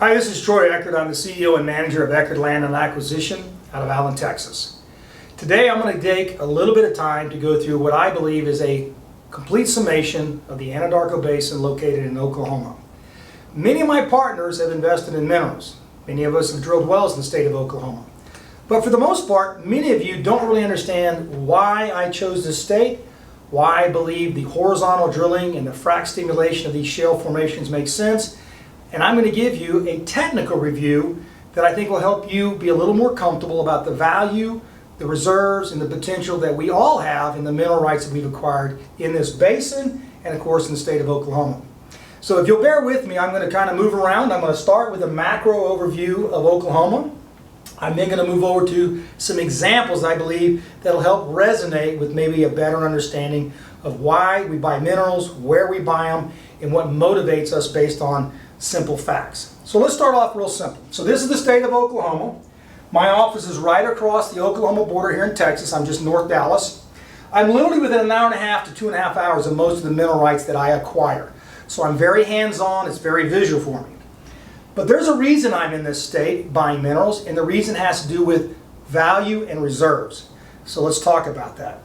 Hi, this is Troy Eckard. I'm the CEO and manager of Eckard Land and Acquisition out of Allen, Texas. Today I'm going to take a little bit of time to go through what I believe is a complete summation of the Anadarko Basin located in Oklahoma. Many of my partners have invested in minerals. Many of us have drilled wells in the state of Oklahoma. But for the most part, many of you don't really understand why I chose this state, why I believe the horizontal drilling and the frac stimulation of these shale formations makes sense. And I'm going to give you a technical review that I think will help you be a little more comfortable about the value, the reserves, and the potential that we all have in the mineral rights that we've acquired in this basin and, of course, in the state of Oklahoma. So if you'll bear with me, I'm going to kind of move around. I'm going to start with a macro overview of Oklahoma. I'm then going to move over to some examples I believe that will help resonate with maybe a better understanding of why we buy minerals, where we buy them, and what motivates us based on simple facts. So let's start off real simple. So this is the state of Oklahoma. My office is right across the Oklahoma border here in Texas. I'm just north Dallas. I'm literally within an hour and a half to 2.5 hours of most of the mineral rights that I acquire. So I'm very hands-on, it's very visual for me. But there's a reason I'm in this state buying minerals, and the reason has to do with value and reserves. So let's talk about that.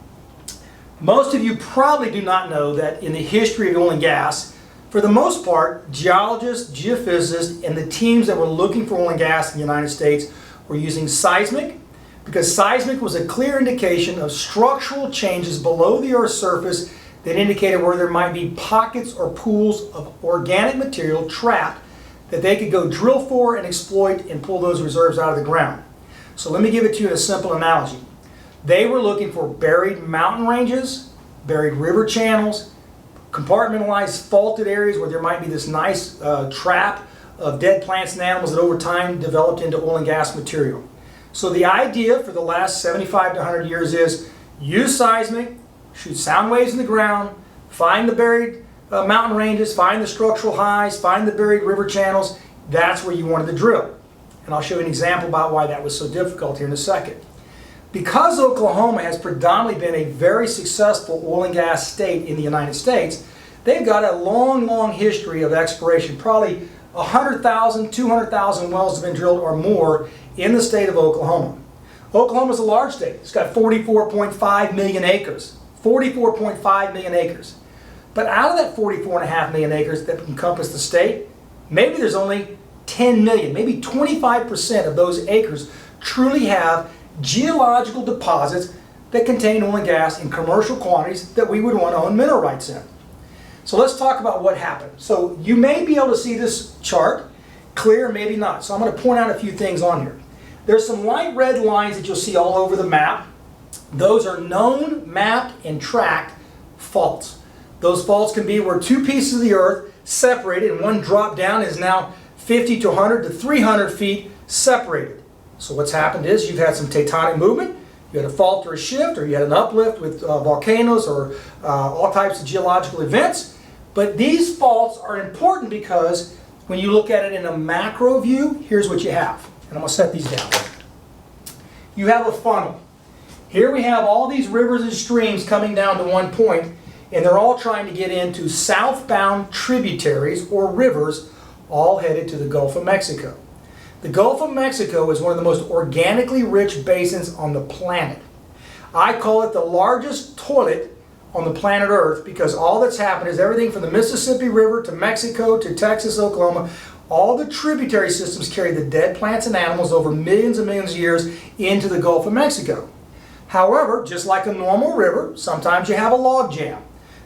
Most of you probably do not know that in the history of oil and gas, for the most part, geologists, geophysicists, and the teams that were looking for oil and gas in the United States were using seismic, because seismic was a clear indication of structural changes below the Earth's surface that indicated where there might be pockets or pools of organic material trapped that they could go drill for and exploit and pull those reserves out of the ground. So let me give it to you in a simple analogy. They were looking for buried mountain ranges, buried river channels, compartmentalized faulted areas where there might be this nice trap of dead plants and animals that over time developed into oil and gas material. So the idea for the last 75 to 100 years is use seismic, shoot sound waves in the ground, find the buried mountain ranges, find the structural highs, find the buried river channels. That's where you wanted to drill. And I'll show you an example about why that was so difficult here in a second. Because Oklahoma has predominantly been a very successful oil and gas state in the United States, they've got a long, long history of exploration. Probably 100,000, 200,000 wells have been drilled or more in the state of Oklahoma. Oklahoma is a large state. It's got 44.5 million acres. 44.5 million acres. But out of that 44.5 million acres that encompass the state, maybe there's only 10 million, maybe 25% of those acres truly have geological deposits that contain oil and gas in commercial quantities that we would want to own mineral rights in. So let's talk about what happened. So you may be able to see this chart, clear, maybe not. So I'm going to point out a few things on here. There's some light red lines that you'll see all over the map. Those are known, mapped, and tracked faults. Those faults can be where two pieces of the earth separated and one drop down is now 50 to 100 to 300 feet separated. So what's happened is you've had some tectonic movement, you had a fault or a shift, or you had an uplift with volcanoes or all types of geological events. But these faults are important because when you look at it in a macro view, here's what you have. And I'm going to set these down. You have a funnel. Here we have all these rivers and streams coming down to one point, and they're all trying to get into southbound tributaries or rivers, all headed to the Gulf of Mexico. The Gulf of Mexico is one of the most organically rich basins on the planet. I call it the largest toilet on the planet Earth because all that's happened is everything from the Mississippi River to Mexico to Texas, Oklahoma, all the tributary systems carry the dead plants and animals over millions and millions of years into the Gulf of Mexico. However, just like a normal river, sometimes you have a log jam.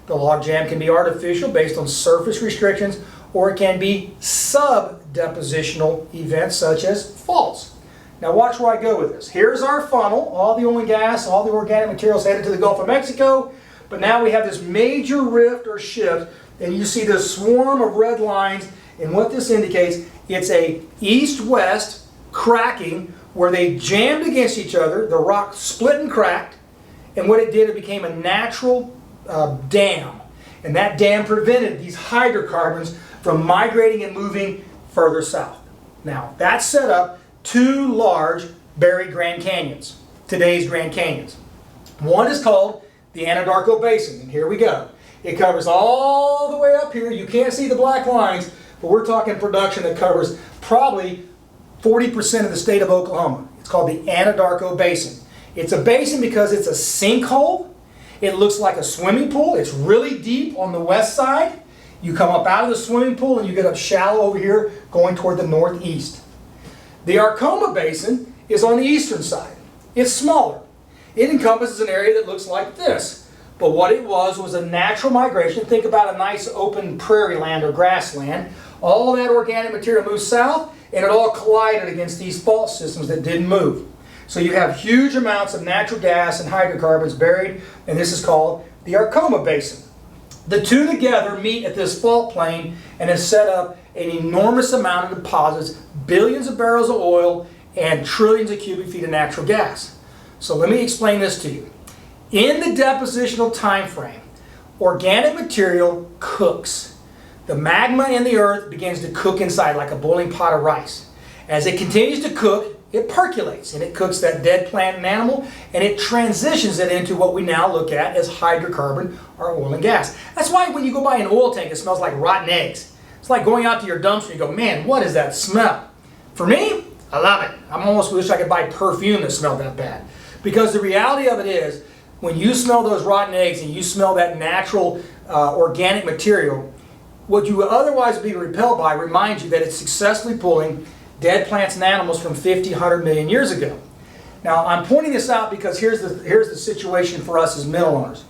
The log jam can be artificial based on surface restrictions, or it can be sub-depositional events such as faults. Now watch where I go with this. Here's our funnel, all the oil and gas, all the organic materials headed to the Gulf of Mexico, but now we have this major rift or shift, and you see this swarm of red lines, and what this indicates, it's a east-west cracking where they jammed against each other, the rock split and cracked, and what it did, it became a natural dam. And that dam prevented these hydrocarbons from migrating and moving further south. Now, that set up two large buried Grand Canyons, today's Grand Canyons. One is called the Anadarko Basin, and here we go. It covers all the way up here. You can't see the black lines, but we're talking production that covers probably 40% of the state of Oklahoma. It's called the Anadarko Basin. It's a basin because it's a sinkhole. It looks like a swimming pool. It's really deep on the west side. You come up out of the swimming pool and you get up shallow over here going toward the northeast. The Arkoma Basin is on the eastern side. It's smaller. It encompasses an area that looks like this. But what it was a natural migration. Think about a nice open prairie land or grassland. All that organic material moves south and it all collided against these fault systems that didn't move. So you have huge amounts of natural gas and hydrocarbons buried, and this is called the Arkoma Basin. The two together meet at this fault plane and has set up an enormous amount of deposits, billions of barrels of oil, and trillions of cubic feet of natural gas. So let me explain this to you. In the depositional time frame, organic material cooks. The magma in the earth begins to cook inside like a boiling pot of rice. As it continues to cook, it percolates and it cooks that dead plant and animal and it transitions it into what we now look at as hydrocarbon or oil and gas. That's why when you go by an oil tank it smells like rotten eggs. It's like going out to your dumpster and you go, man, what is that smell? For me, I love it. I almost wish I could buy perfume that smelled that bad. Because the reality of it is, when you smell those rotten eggs and you smell that natural organic material, what you would otherwise be repelled by reminds you that it's successfully pulling dead plants and animals from 50, 100 million years ago. Now, I'm pointing this out because here's the situation for us as mineral owners.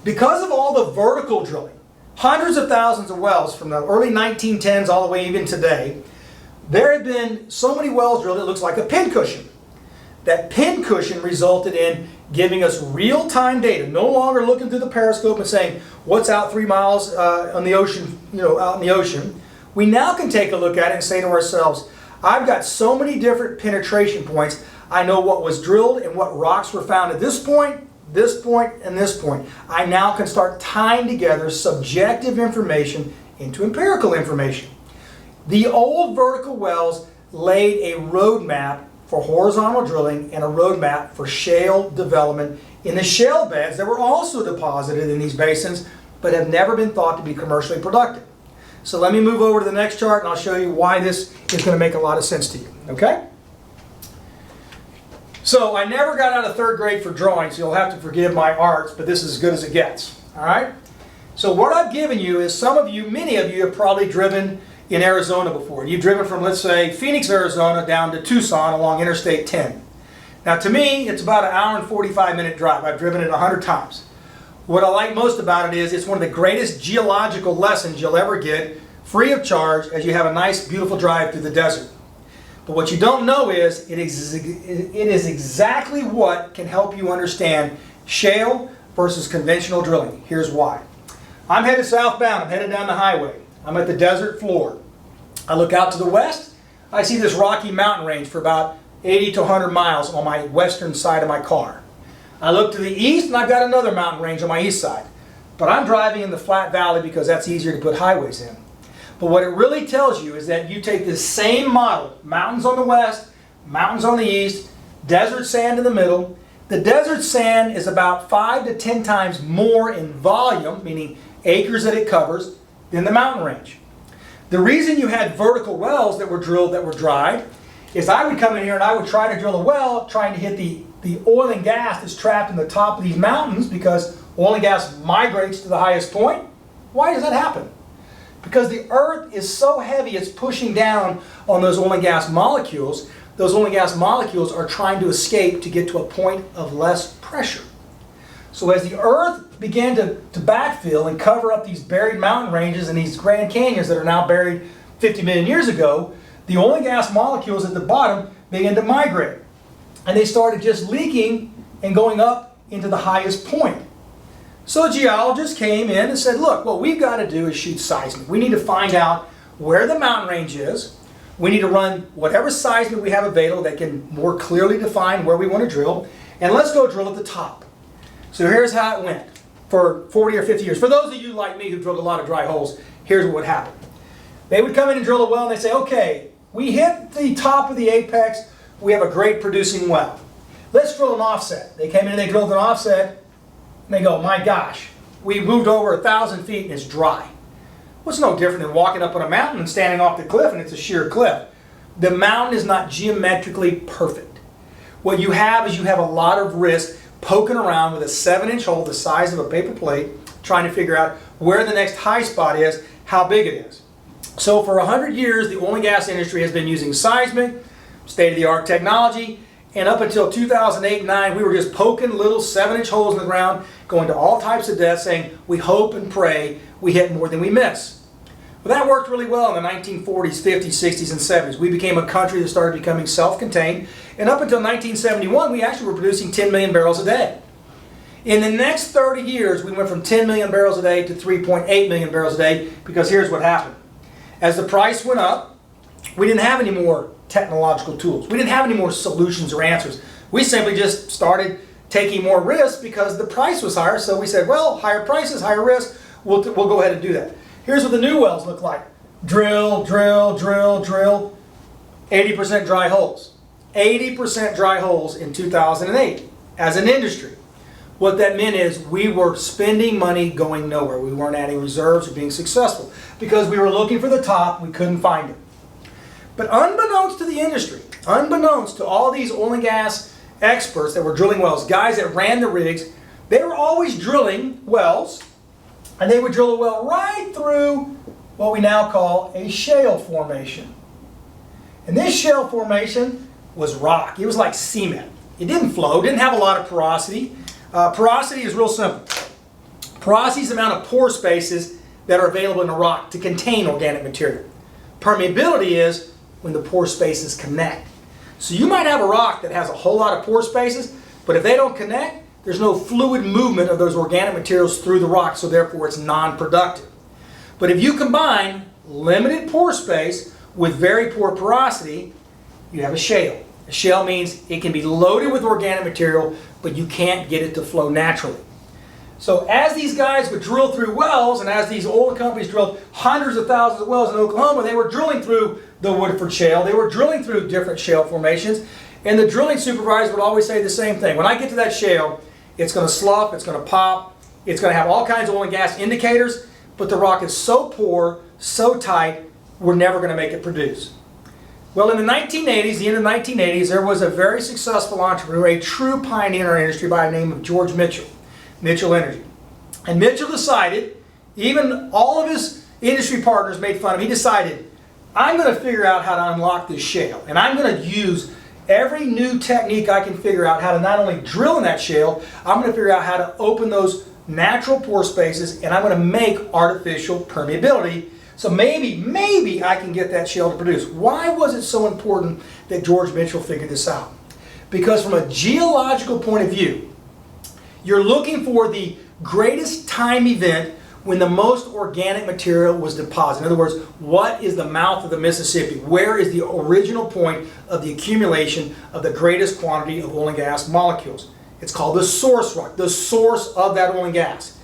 Because of all the vertical drilling, hundreds of thousands of wells from the early 1910s all the way even today, there have been so many wells drilled it looks like a pincushion. That pincushion resulted in giving us real-time data, no longer looking through the periscope and saying, what's out 3 miles on the ocean, out in the ocean. We now can take a look at it and say to ourselves, I've got so many different penetration points. I know what was drilled and what rocks were found at this point, and this point. I now can start tying together subjective information into empirical information. The old vertical wells laid a roadmap for horizontal drilling and a roadmap for shale development in the shale beds that were also deposited in these basins but have never been thought to be commercially productive. So let me move over to the next chart and I'll show you why this is going to make a lot of sense to you. Okay? So I never got out of 3rd grade for drawing, so you'll have to forgive my arts, but this is as good as it gets. Alright? So what I've given you is many of you have probably driven in Arizona before. You've driven from, let's say, Phoenix, Arizona down to Tucson along Interstate 10. Now to me, it's about an hour and 45-minute drive. I've driven it 100 times. What I like most about it is it's one of the greatest geological lessons you'll ever get, free of charge, as you have a nice, beautiful drive through the desert. But what you don't know is it is exactly what can help you understand shale versus conventional drilling. Here's why. I'm headed southbound. I'm headed down the highway. I'm at the desert floor. I look out to the west. I see this rocky mountain range for about 80 to 100 miles on my western side of my car. I look to the east and I've got another mountain range on my east side. But I'm driving in the flat valley because that's easier to put highways in. But what it really tells you is that you take this same model, mountains on the west, mountains on the east, desert sand in the middle. The desert sand is about 5 to 10 times more in volume, meaning acres that it covers, than the mountain range. The reason you had vertical wells that were drilled that were dry is I would come in here and I would try to drill a well trying to hit the oil and gas that's trapped in the top of these mountains because oil and gas migrates to the highest point. Why does that happen? Because the earth is so heavy it's pushing down on those oil and gas molecules. Those oil and gas molecules are trying to escape to get to a point of less pressure. So as the earth began to backfill and cover up these buried mountain ranges and these Grand Canyons that are now buried 50 million years ago, the oil and gas molecules at the bottom began to migrate. And they started just leaking and going up into the highest point. So geologists came in and said, look, what we've got to do is shoot seismic. We need to find out where the mountain range is. We need to run whatever seismic we have available that can more clearly define where we want to drill. And let's go drill at the top. So here's how it went for 40 or 50 years. For those of you like me who drilled a lot of dry holes, here's what would happen. They would come in and drill a well and they say, okay, we hit the top of the apex. We have a great producing well. Let's drill an offset. They came in and they drilled an offset. And they go, my gosh, we moved over 1,000 feet and it's dry. Well, it's no different than walking up on a mountain and standing off the cliff and it's a sheer cliff. The mountain is not geometrically perfect. What you have is you have a lot of risk poking around with a 7-inch hole the size of a paper plate, trying to figure out where the next high spot is, how big it is. So for 100 years, the oil and gas industry has been using seismic, state-of-the-art technology, and up until 2008 and 9, we were just poking little 7-inch holes in the ground, going to all types of depths, saying we hope and pray we hit more than we miss. Well, that worked really well in the 1940s, 50s, 60s, and 70s. We became a country that started becoming self-contained, and up until 1971, we actually were producing 10 million barrels a day. In the next 30 years, we went from 10 million barrels a day to 3.8 million barrels a day, because here's what happened. As the price went up, we didn't have any more technological tools. We didn't have any more solutions or answers. We simply just started taking more risks because the price was higher, so we said, well, higher prices, higher risk, we'll go ahead and do that. Here's what the new wells look like. Drill, drill, drill, drill. 80% dry holes. 80% dry holes in 2008 as an industry. What that meant is we were spending money going nowhere. We weren't adding reserves or being successful because we were looking for the top, we couldn't find it. But unbeknownst to the industry, unbeknownst to all these oil and gas experts that were drilling wells, guys that ran the rigs, they were always drilling wells, and they would drill a well right through what we now call a shale formation. And this shale formation was rock. It was like cement. It didn't flow, didn't have a lot of porosity. Porosity is real simple. Porosity is the amount of pore spaces that are available in a rock to contain organic material. Permeability is when the pore spaces connect. So you might have a rock that has a whole lot of pore spaces, but if they don't connect, there's no fluid movement of those organic materials through the rock, so therefore it's non-productive. But if you combine limited pore space with very poor porosity, you have a shale. A shale means it can be loaded with organic material, but you can't get it to flow naturally. So as these guys would drill through wells, and as these oil companies drilled hundreds of thousands of wells in Oklahoma, they were drilling through the Woodford Shale, they were drilling through different shale formations, and the drilling supervisor would always say the same thing. When I get to that shale, it's going to slough, it's going to pop, it's going to have all kinds of oil and gas indicators, but the rock is so poor, so tight, we're never going to make it produce. Well, in the 1980s, the end of the 1980s, there was a very successful entrepreneur, a true pioneer in our industry by the name of George Mitchell, Mitchell Energy. And Mitchell decided, even all of his industry partners made fun of him, he decided, I'm going to figure out how to unlock this shale, and I'm going to use every new technique I can figure out how to not only drill in that shale, I'm going to figure out how to open those natural pore spaces, and I'm going to make artificial permeability. So maybe I can get that shale to produce. Why was it so important that George Mitchell figured this out? Because from a geological point of view, you're looking for the greatest time event when the most organic material was deposited. In other words, what is the mouth of the Mississippi? Where is the original point of the accumulation of the greatest quantity of oil and gas molecules? It's called the source rock, the source of that oil and gas.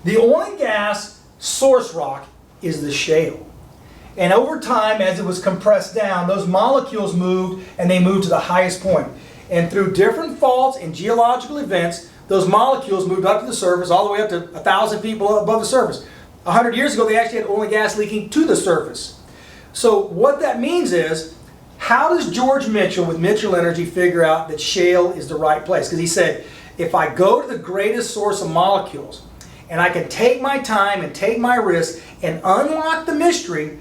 The oil and gas source rock is the shale. And over time, as it was compressed down, those molecules moved, and they moved to the highest point. And through different faults and geological events, those molecules moved up to the surface, all the way up to 1,000 feet above the surface. 100 years ago, they actually had oil and gas leaking to the surface. So what that means is, how does George Mitchell with Mitchell Energy figure out that shale is the right place? Because he said, if I go to the greatest source of molecules, and I can take my time and take my risk and unlock the mystery,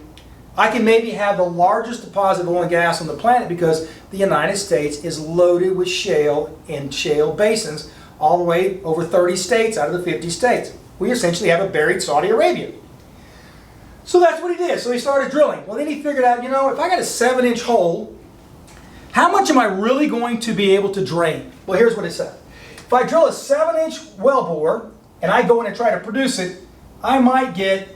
I can maybe have the largest deposit of oil and gas on the planet, because the United States is loaded with shale and shale basins all the way over 30 states out of the 50 states. We essentially have a buried Saudi Arabia. So that's what he did. So he started drilling. Well, then he figured out, if I got a 7-inch hole, how much am I really going to be able to drain? Well, here's what it said. If I drill a 7-inch well bore and I go in and try to produce it, I might get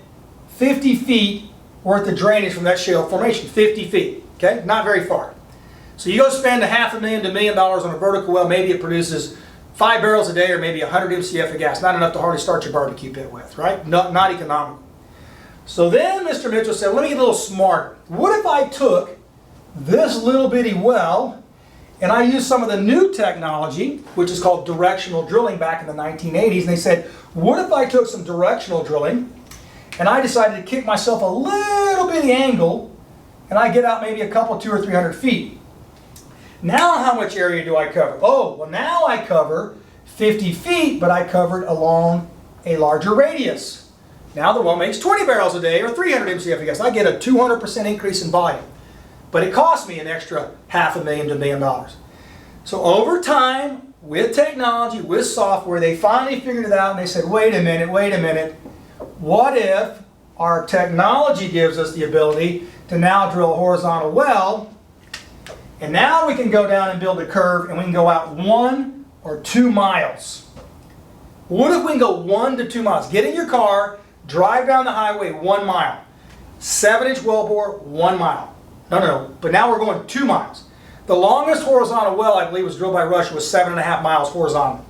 50 feet worth of drainage from that shale formation. 50 feet, okay? Not very far. So you go spend $500,000 to $1 million on a vertical well, maybe it produces 5 barrels a day or maybe 100 MCF of gas. Not enough to hardly start your barbecue pit with, right? Not economical. So then Mr. Mitchell said, let me get a little smarter. What if I took this little bitty well and I used some of the new technology, which is called directional drilling back in the 1980s, and they said, what if I took some directional drilling and I decided to kick myself a little bitty angle, and I get out maybe a couple, 200 or 300 feet. Now how much area do I cover? Oh, well now I cover 50 feet, but I covered along a larger radius. Now the well makes 20 barrels a day or 300 MCF, I guess. I get a 200% increase in volume. But it cost me an extra $500,000 to $1 million. So over time, with technology, with software, they finally figured it out and they said, wait a minute, what if our technology gives us the ability to now drill a horizontal well, and now we can go down and build a curve and we can go out 1 or 2 miles. What if we can go 1 to 2 miles? Get in your car, drive down the highway 1 mile. 7-inch wellbore, 1 mile. No, but now we're going 2 miles. The longest horizontal well, I believe, was drilled by Russia was 7.5 miles horizontal.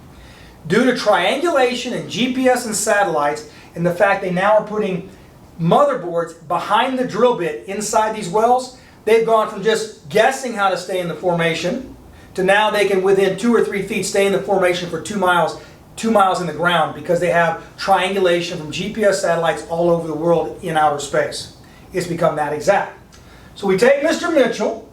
Due to triangulation and GPS and satellites, and the fact they now are putting motherboards behind the drill bit inside these wells, they've gone from just guessing how to stay in the formation to now they can, within 2 or 3 feet, stay in the formation for 2 miles in the ground, because they have triangulation from GPS satellites all over the world in outer space. It's become that exact. So we take Mr. Mitchell,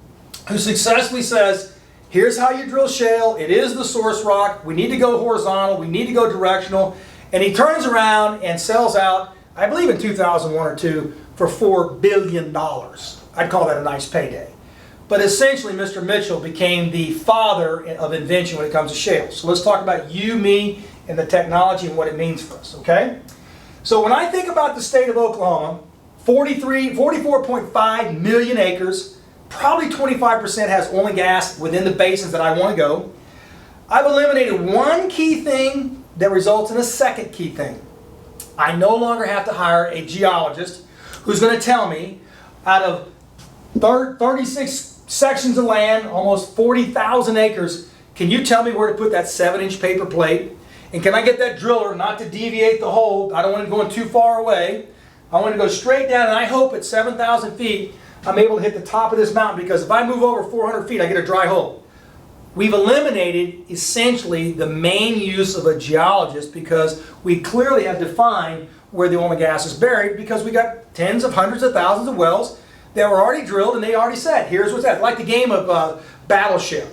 who successfully says, here's how you drill shale, it is the source rock, we need to go horizontal, we need to go directional, and he turns around and sells out, I believe in 2001 or 2, for $4 billion. I'd call that a nice payday. But essentially, Mr. Mitchell became the father of invention when it comes to shale. So let's talk about you, me, and the technology and what it means for us, okay? So when I think about the state of Oklahoma, 44.5 million acres, probably 25% has oil and gas within the basins that I want to go. I've eliminated one key thing that results in a second key thing. I no longer have to hire a geologist who's going to tell me out of 36 sections of land, almost 40,000 acres, can you tell me where to put that 7-inch paper plate? And can I get that driller not to deviate the hole? I don't want it going too far away. I want to go straight down, and I hope at 7,000 feet I'm able to hit the top of this mountain, because if I move over 400 feet I get a dry hole. We've eliminated essentially the main use of a geologist, because we clearly have defined where the oil and gas is buried, because we got tens of hundreds of thousands of wells that were already drilled and they already said, here's what's at. Like the game of Battleship.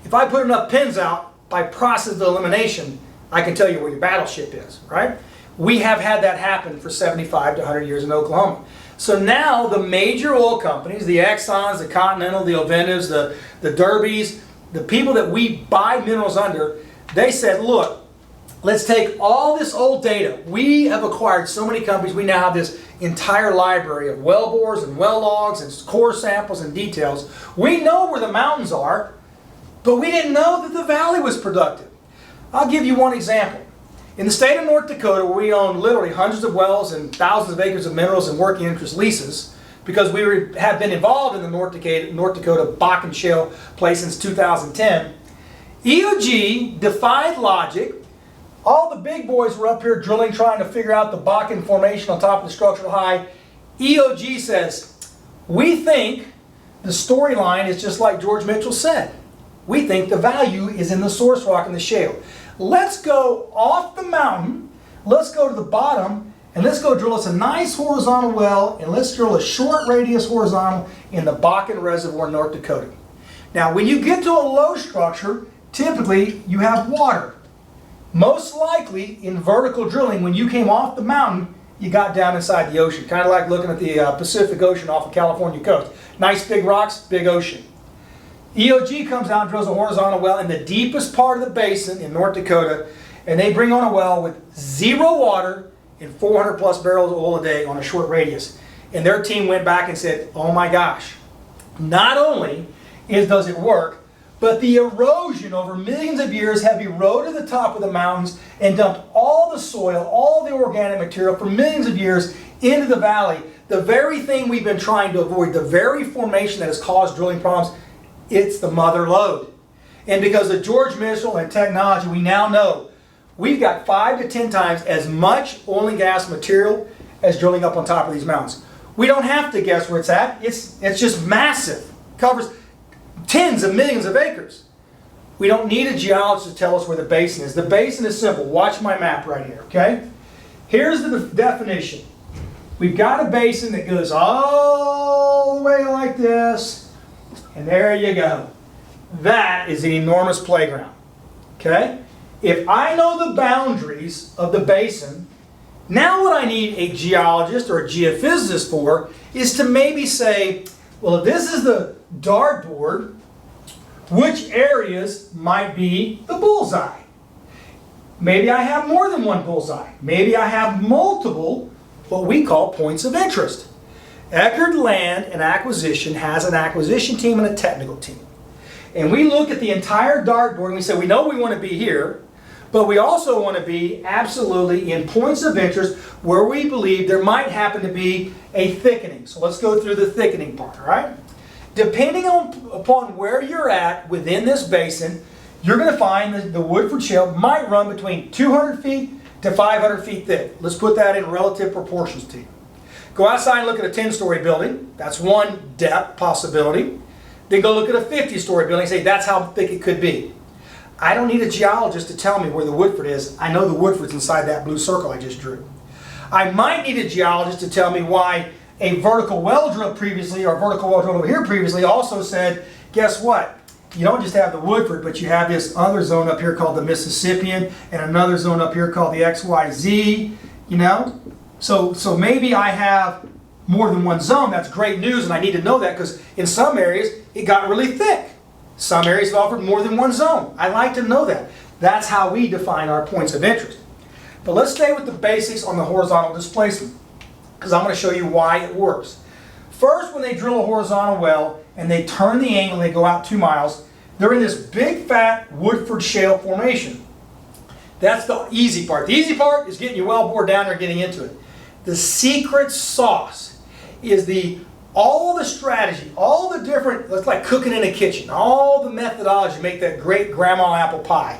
If I put enough pins out by process of elimination, I can tell you where your battleship is, right? We have had that happen for 75 to 100 years in Oklahoma. So now the major oil companies, the Exxons, the Continental, the Oventivs, the Derbys, the people that we buy minerals under, they said, look, let's take all this old data. We have acquired so many companies, we now have this entire library of well bores and well logs and core samples and details. We know where the mountains are, but we didn't know that the valley was productive. I'll give you one example. In the state of North Dakota, where we own literally hundreds of wells and thousands of acres of minerals and working interest leases, because we have been involved in the North Dakota Bakken Shale play since 2010, EOG defied logic. All the big boys were up here drilling, trying to figure out the Bakken formation on top of the structural high. EOG says, we think the storyline is just like George Mitchell said. We think the value is in the source rock and the shale. Let's go off the mountain, let's go to the bottom, and let's go drill us a nice horizontal well, and let's drill a short radius horizontal in the Bakken Reservoir in North Dakota. Now, when you get to a low structure, typically you have water. Most likely, in vertical drilling, when you came off the mountain, you got down inside the ocean. Kind of like looking at the Pacific Ocean off the California coast. Nice big rocks, big ocean. EOG comes out and drills a horizontal well in the deepest part of the basin in North Dakota, and they bring on a well with 0 water and 400 plus barrels of oil a day on a short radius. And their team went back and said, oh my gosh, not only does it work, but the erosion over millions of years have eroded the top of the mountains and dumped all the soil, all the organic material for millions of years into the valley. The very thing we've been trying to avoid, the very formation that has caused drilling problems, it's the mother lode. And because of George Mitchell and technology, we now know we've got 5 to 10 times as much oil and gas material as drilling up on top of these mountains. We don't have to guess where it's at. It's just massive. Covers tens of millions of acres. We don't need a geologist to tell us where the basin is. The basin is simple. Watch my map right here, okay? Here's the definition. We've got a basin that goes all the way like this, and there you go. That is an enormous playground, okay? If I know the boundaries of the basin, now what I need a geologist or a geophysicist for is to maybe say, well, if this is the dartboard, which areas might be the bullseye? Maybe I have more than one bullseye. Maybe I have multiple, what we call points of interest. Eckard Land and Acquisition has an acquisition team and a technical team. And we look at the entire dartboard and we say, we know we want to be here, but we also want to be absolutely in points of interest where we believe there might happen to be a thickening. So let's go through the thickening part, all right? Depending upon where you're at within this basin, you're going to find that the Woodford Shale might run between 200 feet to 500 feet thick. Let's put that in relative proportions to you. Go outside and look at a 10-story building. That's one depth possibility. Then go look at a 50-story building and say, that's how thick it could be. I don't need a geologist to tell me where the Woodford is. I know the Woodford's inside that blue circle I just drew. I might need a geologist to tell me why a vertical well drill previously, or vertical well drill over here previously, also said, guess what? You don't just have the Woodford, but you have this other zone up here called the Mississippian, and another zone up here called the XYZ, you know? So maybe I have more than one zone. That's great news, and I need to know that because in some areas it got really thick. Some areas have offered more than one zone. I like to know that. That's how we define our points of interest. But let's stay with the basics on the horizontal displacement, because I'm going to show you why it works. First, when they drill a horizontal well and they turn the angle and they go out 2 miles, they're in this big fat Woodford Shale formation. That's the easy part. The easy part is getting your well bore down there and getting into it. The secret sauce is all the strategy, all the different, it's like cooking in a kitchen, all the methodology to make that great grandma apple pie.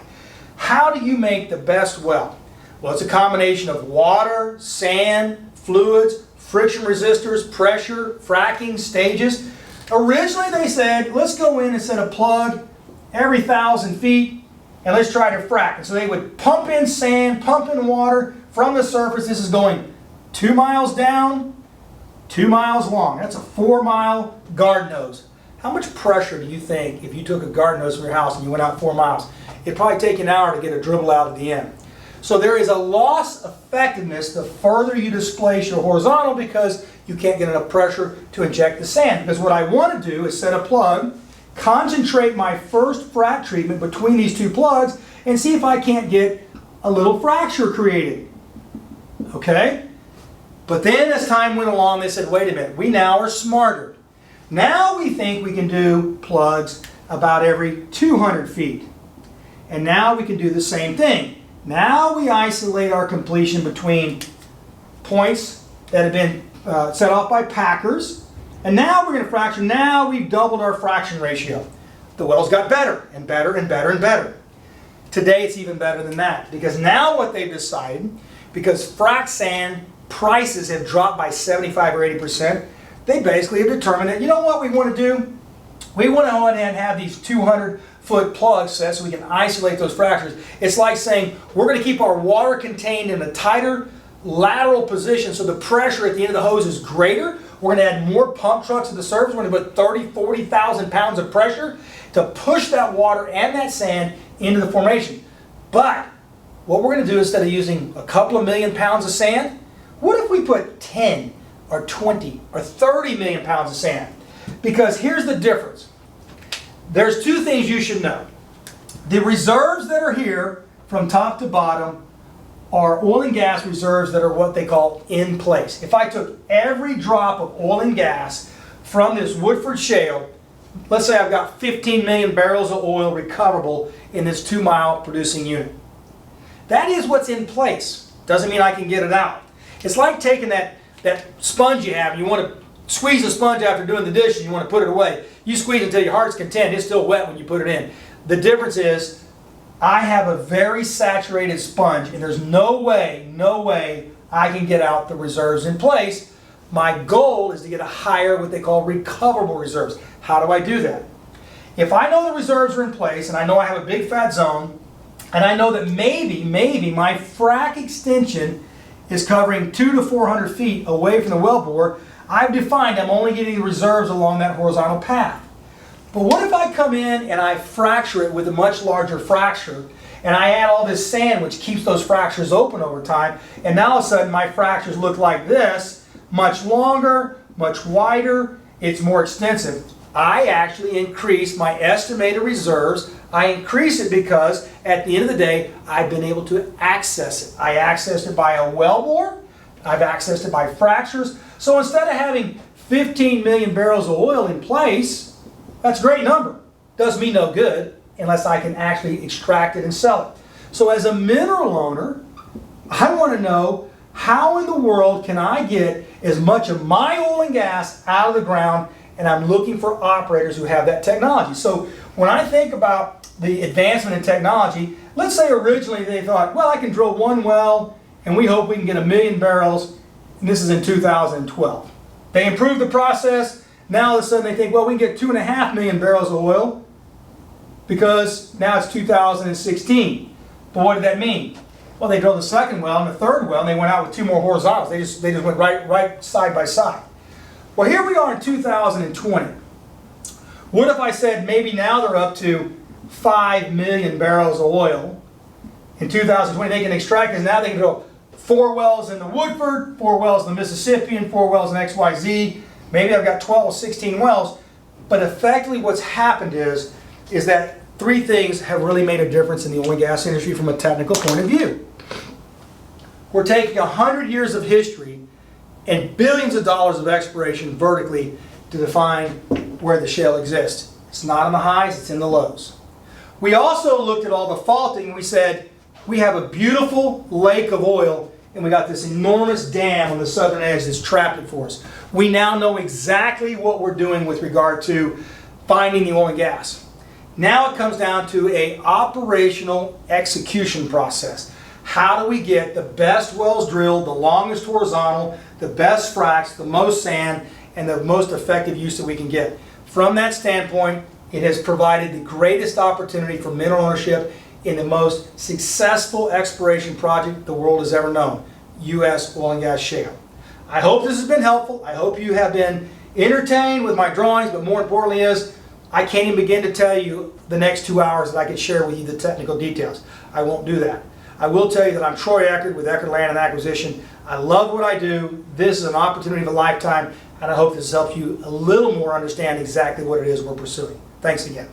How do you make the best well? Well, it's a combination of water, sand, fluids, friction resistors, pressure, fracking, stages. Originally they said, let's go in and set a plug every 1,000 feet and let's try to frack. And so they would pump in sand, pump in water from the surface. This is going 2 miles down, 2 miles long. That's a 4-mile garden hose. How much pressure do you think if you took a garden hose from your house and you went out 4 miles? It'd probably take an hour to get a dribble out at the end. So there is a loss effectiveness the further you displace your horizontal because you can't get enough pressure to inject the sand. Because what I want to do is set a plug, concentrate my first frac treatment between these two plugs, and see if I can't get a little fracture created. Okay? But then as time went along, they said, wait a minute, we now are smarter. Now we think we can do plugs about every 200 feet. And now we can do the same thing. Now we isolate our completion between points that have been set off by packers. And now we're going to fracture. Now we've doubled our fraction ratio. The wells got better and better and better and better. Today it's even better than that. Because now what they've decided, because frac sand prices have dropped by 75 or 80%, they basically have determined that, you know what we want to do? We want to go ahead and have these 200-foot plugs set so we can isolate those fractures. It's like saying we're going to keep our water contained in a tighter lateral position so the pressure at the end of the hose is greater. We're going to add more pump trucks to the surface. We're going to put 30,000, 40,000 pounds of pressure to push that water and that sand into the formation. But what we're going to do, instead of using a couple of million pounds of sand, what if we put 10 or 20 or 30 million pounds of sand? Because here's the difference. There's two things you should know. The reserves that are here from top to bottom are oil and gas reserves that are what they call in place. If I took every drop of oil and gas from this Woodford Shale, let's say I've got 15 million barrels of oil recoverable in this 2-mile producing unit. That is what's in place. Doesn't mean I can get it out. It's like taking that sponge you have and you want to squeeze the sponge after doing the dishes, you want to put it away. You squeeze it until your heart's content, it's still wet when you put it in. The difference is I have a very saturated sponge and there's no way I can get out the reserves in place. My goal is to get a higher, what they call recoverable reserves. How do I do that? If I know the reserves are in place and I know I have a big fat zone and I know that maybe my frac extension is covering 200 to 400 feet away from the wellbore, I've defined I'm only getting the reserves along that horizontal path. But what if I come in and I fracture it with a much larger fracture, and I add all this sand which keeps those fractures open over time, and now all of a sudden my fractures look like this, much longer, much wider, it's more extensive. I actually increase my estimated reserves. I increase it because at the end of the day, I've been able to access it. I accessed it by a wellbore, I've accessed it by fractures. So instead of having 15 million barrels of oil in place, that's a great number. Does me no good unless I can actually extract it and sell it. So as a mineral owner, I want to know how in the world can I get as much of my oil and gas out of the ground, and I'm looking for operators who have that technology. So when I think about the advancement in technology, let's say originally they thought, well, I can drill one well and we hope we can get 1 million barrels, and this is in 2012. They improved the process. Now all of a sudden they think, well, we can get 2.5 million barrels of oil because now it's 2016. But what did that mean? Well, they drilled the second well and the third well, and they went out with 2 more horizontals. They just went right side by side. Well, here we are in 2020. What if I said maybe now they're up to 5 million barrels of oil? In 2020, they can extract this. Now they can drill 4 wells in the Woodford, 4 wells in the Mississippi, and 4 wells in XYZ. Maybe I've got 12 or 16 wells. But effectively what's happened is that 3 things have really made a difference in the oil and gas industry from a technical point of view. We're taking 100 years of history and billions of dollars of exploration vertically to define where the shale exists. It's not in the highs, it's in the lows. We also looked at all the faulting and we said, we have a beautiful lake of oil and we got this enormous dam on the southern edge that's trapped it for us. We now know exactly what we're doing with regard to finding the oil and gas. Now it comes down to an operational execution process. How do we get the best wells drilled, the longest horizontal, the best fracs, the most sand, and the most effective use that we can get? From that standpoint, it has provided the greatest opportunity for mineral ownership in the most successful exploration project the world has ever known, U.S. oil and gas shale. I hope this has been helpful. I hope you have been entertained with my drawings, but more importantly is, I can't even begin to tell you the next 2 hours that I could share with you the technical details. I won't do that. I will tell you that I'm Troy Eckard with Eckard Land and Acquisition. I love what I do. This is an opportunity of a lifetime, and I hope this helps you a little more understand exactly what it is we're pursuing. Thanks again.